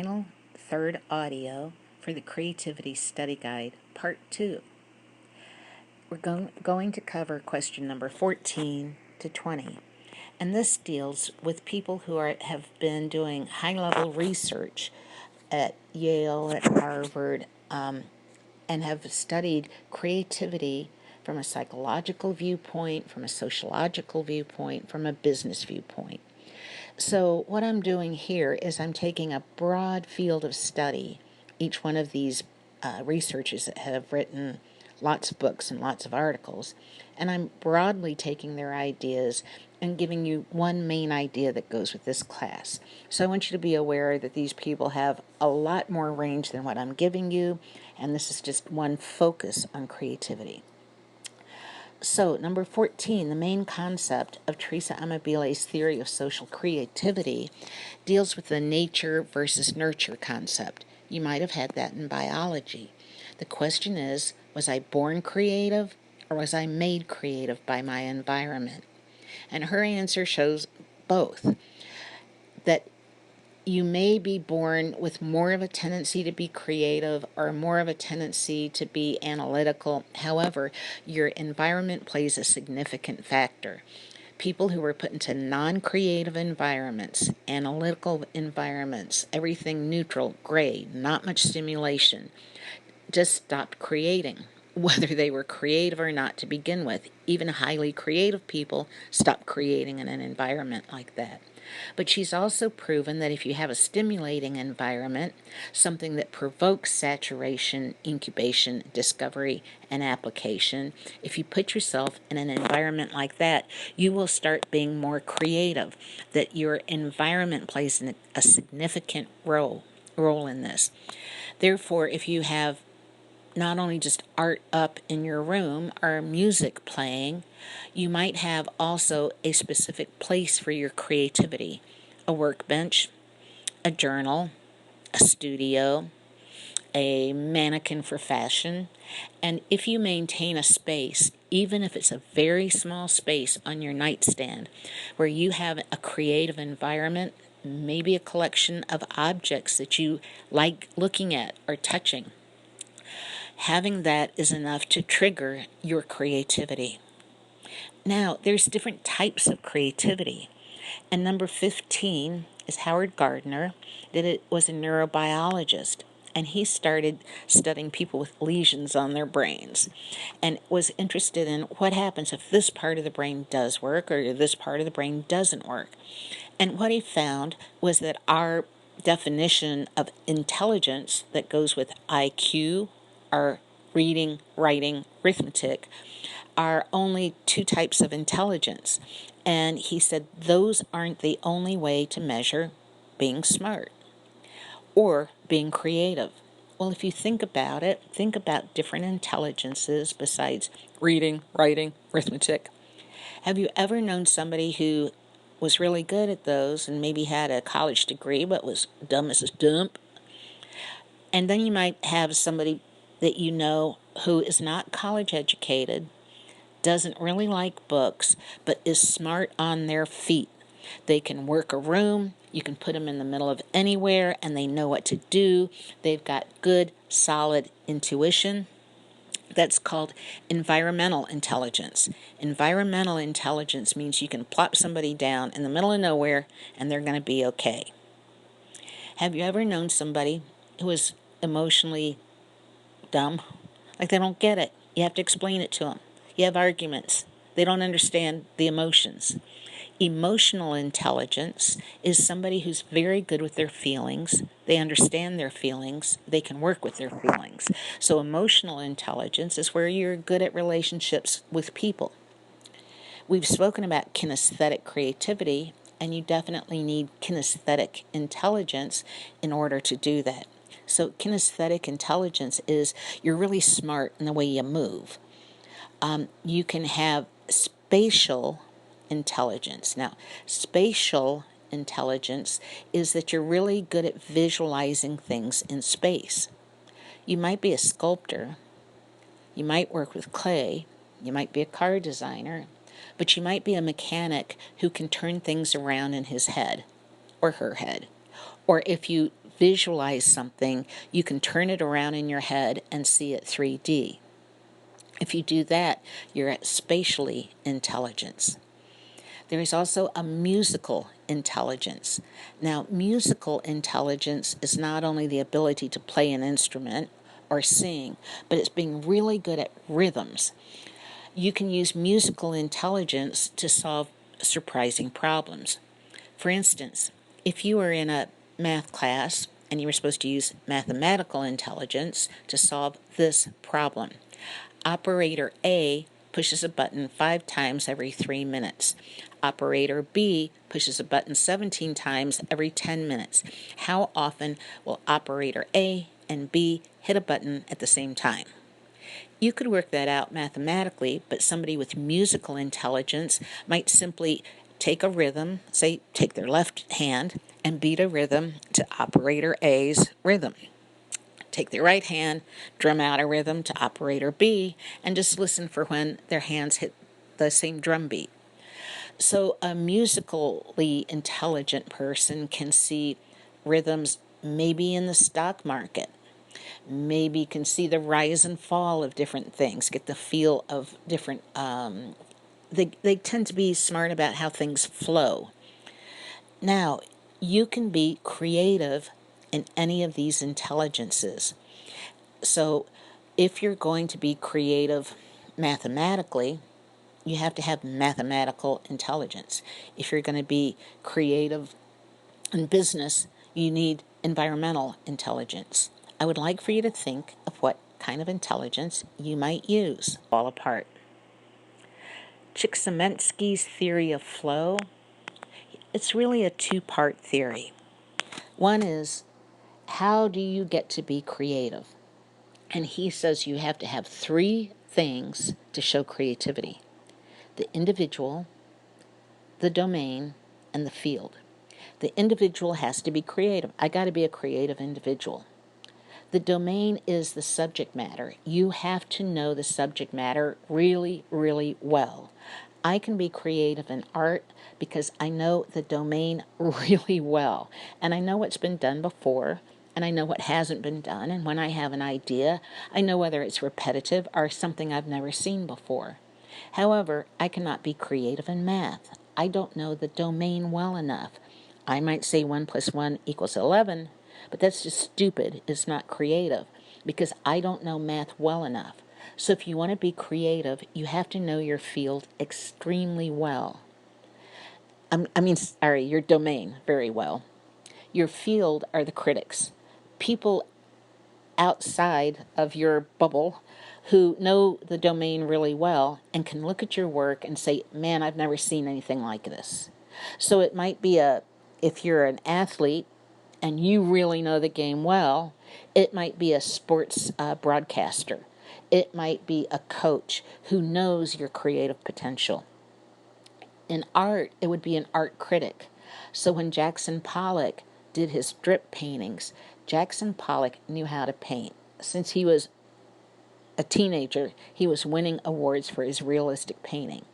Final third audio for the Creativity Study Guide, Part 2. We're going to cover question number 14 to 20. And this deals with people who have been doing high-level research at Yale, at Harvard, and have studied creativity from a psychological viewpoint, from a sociological viewpoint, from a business viewpoint. So what I'm doing here is I'm taking a broad field of study. Each one of these researchers that have written lots of books and lots of articles, and I'm broadly taking their ideas and giving you one main idea that goes with this class. So I want you to be aware that these people have a lot more range than what I'm giving you, and this is just one focus on creativity. So, number 14, the main concept of Teresa Amabile's theory of social creativity deals with the nature versus nurture concept. You might have had that in biology. The question is, was I born creative or was I made creative by my environment? And her answer shows both. That you may be born with more of a tendency to be creative or more of a tendency to be analytical. However, your environment plays a significant factor. People who were put into non-creative environments, analytical environments, everything neutral, gray, not much stimulation, just stopped creating, whether they were creative or not to begin with. Even highly creative people stop creating in an environment like that. But she's also proven that if you have a stimulating environment, something that provokes saturation, incubation, discovery, and application, if you put yourself in an environment like that, you will start being more creative, that your environment plays a significant role in this. Therefore, if you have not only just art up in your room or music playing, you might have also a specific place for your creativity. A workbench, a journal, a studio, a mannequin for fashion. And if you maintain a space, even if it's a very small space on your nightstand, where you have a creative environment, maybe a collection of objects that you like looking at or touching, having that is enough to trigger your creativity. Now, there's different types of creativity. And number 15 is Howard Gardner, that it was a neurobiologist. And he started studying people with lesions on their brains and was interested in what happens if this part of the brain does work or this part of the brain doesn't work. And what he found was that our definition of intelligence that goes with IQ, our reading, writing, arithmetic, are only two types of intelligence. And he said those aren't the only way to measure being smart or being creative. Well, if you think about it, think about different intelligences besides reading, writing, arithmetic. Have you ever known somebody who was really good at those and maybe had a college degree but was dumb as a dump? And then you might have somebody that you know who is not college educated, doesn't really like books, but is smart on their feet. They can work a room, you can put them in the middle of anywhere, and they know what to do. They've got good, solid intuition. That's called environmental intelligence. Environmental intelligence means you can plop somebody down in the middle of nowhere and they're going to be okay. Have you ever known somebody who is emotionally dumb? Like they don't get it. You have to explain it to them. You have arguments. They don't understand the emotions. Emotional intelligence is somebody who's very good with their feelings. They understand their feelings. They can work with their feelings. So emotional intelligence is where you're good at relationships with people. We've spoken about kinesthetic creativity, and you definitely need kinesthetic intelligence in order to do that. So kinesthetic intelligence is you're really smart in the way you move. You can have spatial intelligence. Now, spatial intelligence is that you're really good at visualizing things in space. You might be a sculptor, you might work with clay, you might be a car designer, but you might be a mechanic who can turn things around in his head or her head. Or if you visualize something, you can turn it around in your head and see it 3D. If you do that, you're at spatially intelligence. There is also a musical intelligence. Now, musical intelligence is not only the ability to play an instrument or sing, but it's being really good at rhythms. You can use musical intelligence to solve surprising problems. For instance, if you were in a math class and you were supposed to use mathematical intelligence to solve this problem, operator A pushes a button 5 times every 3 minutes. Operator B pushes a button 17 times every 10 minutes. How often will operator A and B hit a button at the same time? You could work that out mathematically, but somebody with musical intelligence might simply take a rhythm, say take their left hand, and beat a rhythm to operator A's rhythm. Take their right hand, drum out a rhythm to operator B, and just listen for when their hands hit the same drum beat. So a musically intelligent person can see rhythms maybe in the stock market, maybe can see the rise and fall of different things, get the feel of different, they tend to be smart about how things flow. Now, you can be creative in any of these intelligences. So if you're going to be creative mathematically, you have to have mathematical intelligence. If you're going to be creative in business, you need environmental intelligence. I would like for you to think of what kind of intelligence you might use. Fall apart. Csikszentmihalyi's theory of flow, it's really a two-part theory. One is, how do you get to be creative? And he says you have to have 3 things to show creativity: the individual, the domain, and the field. The individual has to be creative. I got to be a creative individual. The domain is the subject matter. You have to know the subject matter really, really well. I can be creative in art because I know the domain really well. And I know what's been done before, and I know what hasn't been done. And when I have an idea, I know whether it's repetitive or something I've never seen before. However, I cannot be creative in math. I don't know the domain well enough. I might say 1 plus 1 equals 11, but that's just stupid. It's not creative because I don't know math well enough. So if you want to be creative, you have to know your field extremely well. Your domain very well. Your field are the critics. People outside of your bubble who know the domain really well and can look at your work and say, man, I've never seen anything like this. So it might be if you're an athlete and you really know the game well, it might be a sports broadcaster. It might be a coach who knows your creative potential. In art, it would be an art critic. So when Jackson Pollock did his drip paintings, Jackson Pollock knew how to paint. Since he was a teenager, he was winning awards for his realistic painting.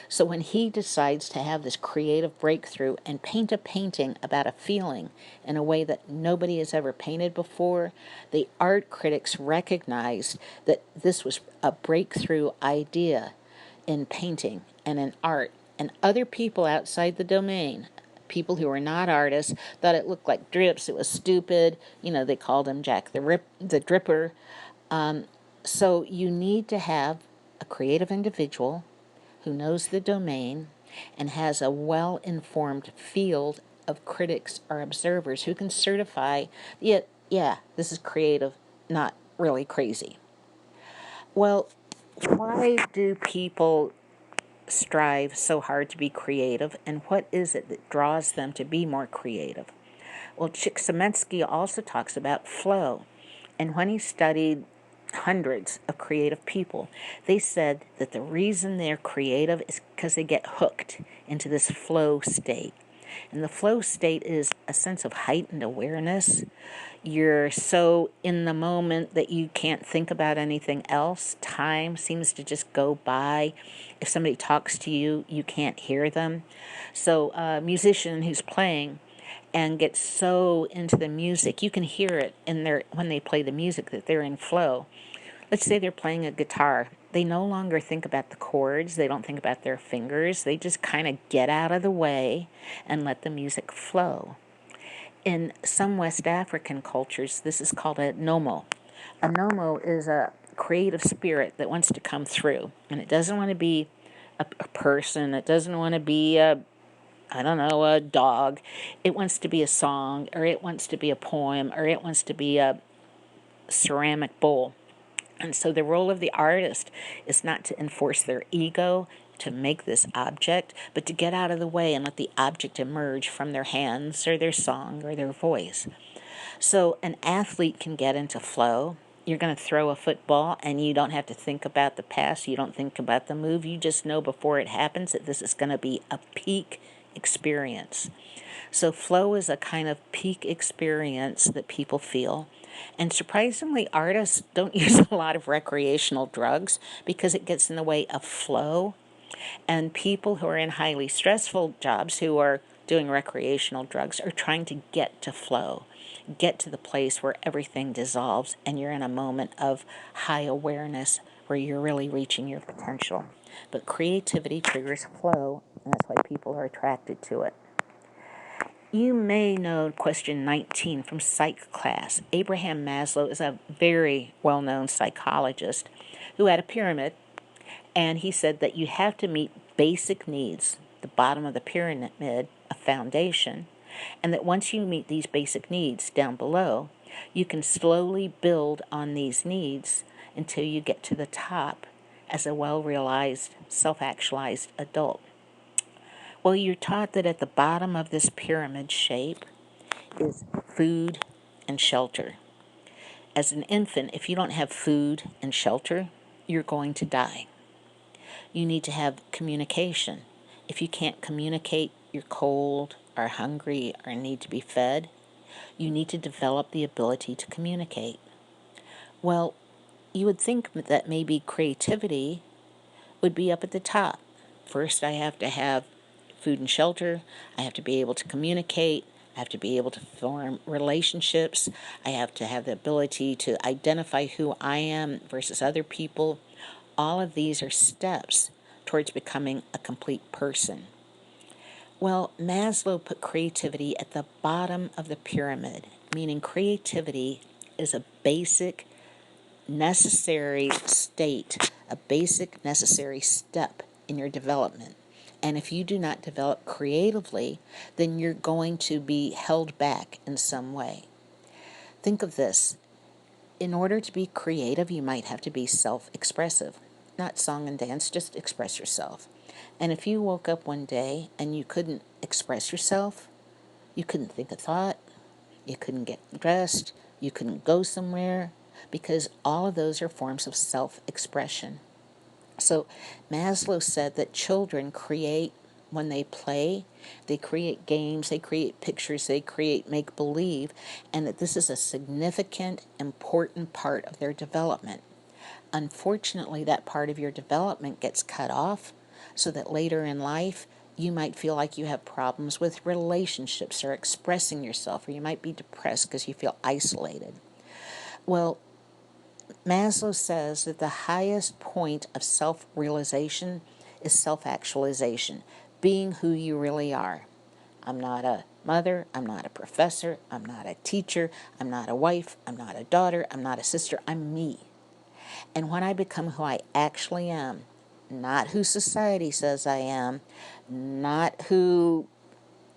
So when he decides to have this creative breakthrough and paint a painting about a feeling in a way that nobody has ever painted before, the art critics recognized that this was a breakthrough idea in painting and in art. And other people outside the domain, people who were not artists, thought it looked like drips, it was stupid. They called him Jack the Dripper. So you need to have a creative individual who knows the domain and has a well-informed field of critics or observers who can certify, yeah, this is creative, not really crazy. Well, why do people strive so hard to be creative, and what is it that draws them to be more creative? Well, Csikszentmihalyi also talks about flow, and when he studied hundreds of creative people, they said that the reason they're creative is because they get hooked into this flow state. And the flow state is a sense of heightened awareness. You're so in the moment that you can't think about anything else. Time seems to just go by. If somebody talks to you, you can't hear them. So a musician who's playing and get so into the music. You can hear it in their when they play the music that they're in flow. Let's say they're playing a guitar. They no longer think about the chords. They don't think about their fingers. They just kind of get out of the way and let the music flow. In some West African cultures, this is called a nomo. A nomo is a creative spirit that wants to come through, and it doesn't want to be a person. It doesn't want to be a dog. It wants to be a song, or it wants to be a poem, or it wants to be a ceramic bowl. And so the role of the artist is not to enforce their ego to make this object, but to get out of the way and let the object emerge from their hands or their song or their voice. So an athlete can get into flow. You're going to throw a football and you don't have to think about the pass. You don't think about the move. You just know before it happens that this is going to be a peak experience. So flow is a kind of peak experience that people feel. And surprisingly, artists don't use a lot of recreational drugs because it gets in the way of flow. And people who are in highly stressful jobs who are doing recreational drugs are trying to get to flow, get to the place where everything dissolves and you're in a moment of high awareness where you're really reaching your potential. But creativity triggers flow, and that's why people are attracted to it. You may know question 19 from psych class. Abraham Maslow is a very well-known psychologist who had a pyramid, and he said that you have to meet basic needs, the bottom of the pyramid, a foundation, and that once you meet these basic needs down below, you can slowly build on these needs until you get to the top as a well-realized, self-actualized adult. Well, you're taught that at the bottom of this pyramid shape is food and shelter. As an infant, if you don't have food and shelter, you're going to die. You need to have communication. If you can't communicate, you're cold or hungry or need to be fed, you need to develop the ability to communicate. Well, you would think that maybe creativity would be up at the top. First, I have to have food and shelter. I have to be able to communicate. I have to be able to form relationships. I have to have the ability to identify who I am versus other people. All of these are steps towards becoming a complete person. Well, Maslow put creativity at the bottom of the pyramid, meaning creativity is a basic necessary state, a basic necessary step in your development. And if you do not develop creatively, then you're going to be held back in some way. Think of this. In order to be creative, you might have to be self-expressive. Not song and dance, just express yourself. And if you woke up one day and you couldn't express yourself, you couldn't think a thought, you couldn't get dressed, you couldn't go somewhere, because all of those are forms of self-expression. So Maslow said that children create when they play, they create games, they create pictures, they create make-believe, and that this is a significant, important part of their development. Unfortunately, that part of your development gets cut off so that later in life you might feel like you have problems with relationships or expressing yourself, or you might be depressed because you feel isolated. Well, Maslow says that the highest point of self-realization is self-actualization, being who you really are. I'm not a mother, I'm not a professor, I'm not a teacher, I'm not a wife, I'm not a daughter, I'm not a sister, I'm me. And when I become who I actually am, not who society says I am, not who,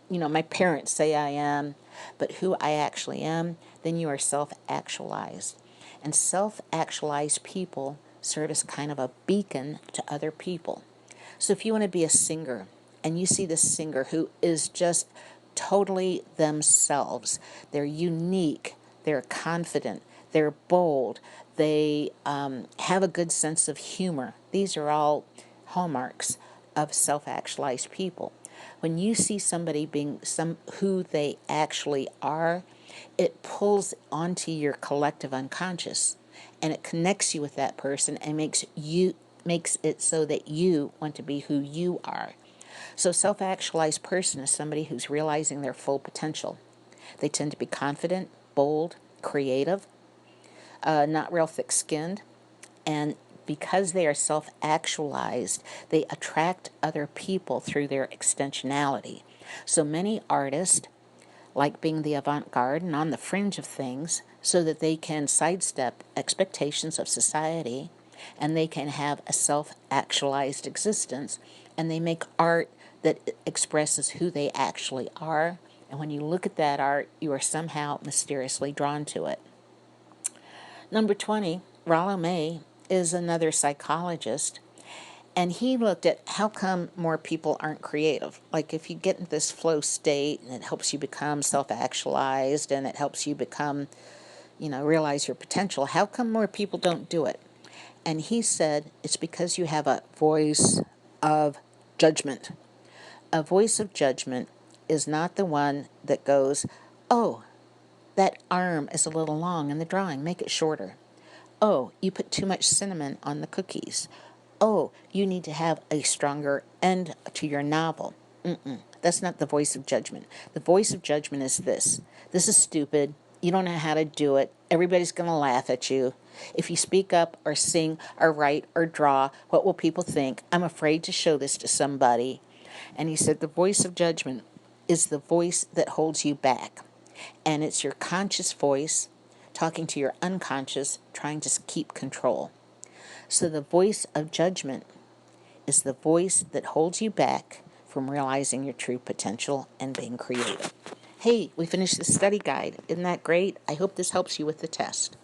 my parents say I am, but who I actually am, then you are self-actualized. And self-actualized people serve as kind of a beacon to other people. So if you want to be a singer, and you see this singer who is just totally themselves, they're unique, they're confident, they're bold, they have a good sense of humor. These are all hallmarks of self-actualized people. When you see somebody being who they actually are, it pulls onto your collective unconscious, and it connects you with that person and makes it so that you want to be who you are. So self-actualized person is somebody who's realizing their full potential. They tend to be confident, bold, creative, not real thick-skinned, and because they are self-actualized, they attract other people through their extensionality. So many artists like being the avant-garde and on the fringe of things so that they can sidestep expectations of society and they can have a self-actualized existence, and they make art that expresses who they actually are. And when you look at that art, you are somehow mysteriously drawn to it. Number 20, Rollo May is another psychologist, and he looked at how come more people aren't creative. Like if you get in this flow state and it helps you become self-actualized and it helps you become, realize your potential, how come more people don't do it? And he said it's because you have a voice of judgment. A voice of judgment is not the one that goes, oh, that arm is a little long in the drawing, make it shorter. Oh, you put too much cinnamon on the cookies. Oh, you need to have a stronger end to your novel. That's not the voice of judgment. The voice of judgment is this. This is stupid. You don't know how to do it. Everybody's going to laugh at you. If you speak up or sing or write or draw, what will people think? I'm afraid to show this to somebody. And he said the voice of judgment is the voice that holds you back. And it's your conscious voice talking to your unconscious, trying to keep control. So the voice of judgment is the voice that holds you back from realizing your true potential and being creative. Hey, we finished the study guide. Isn't that great? I hope this helps you with the test.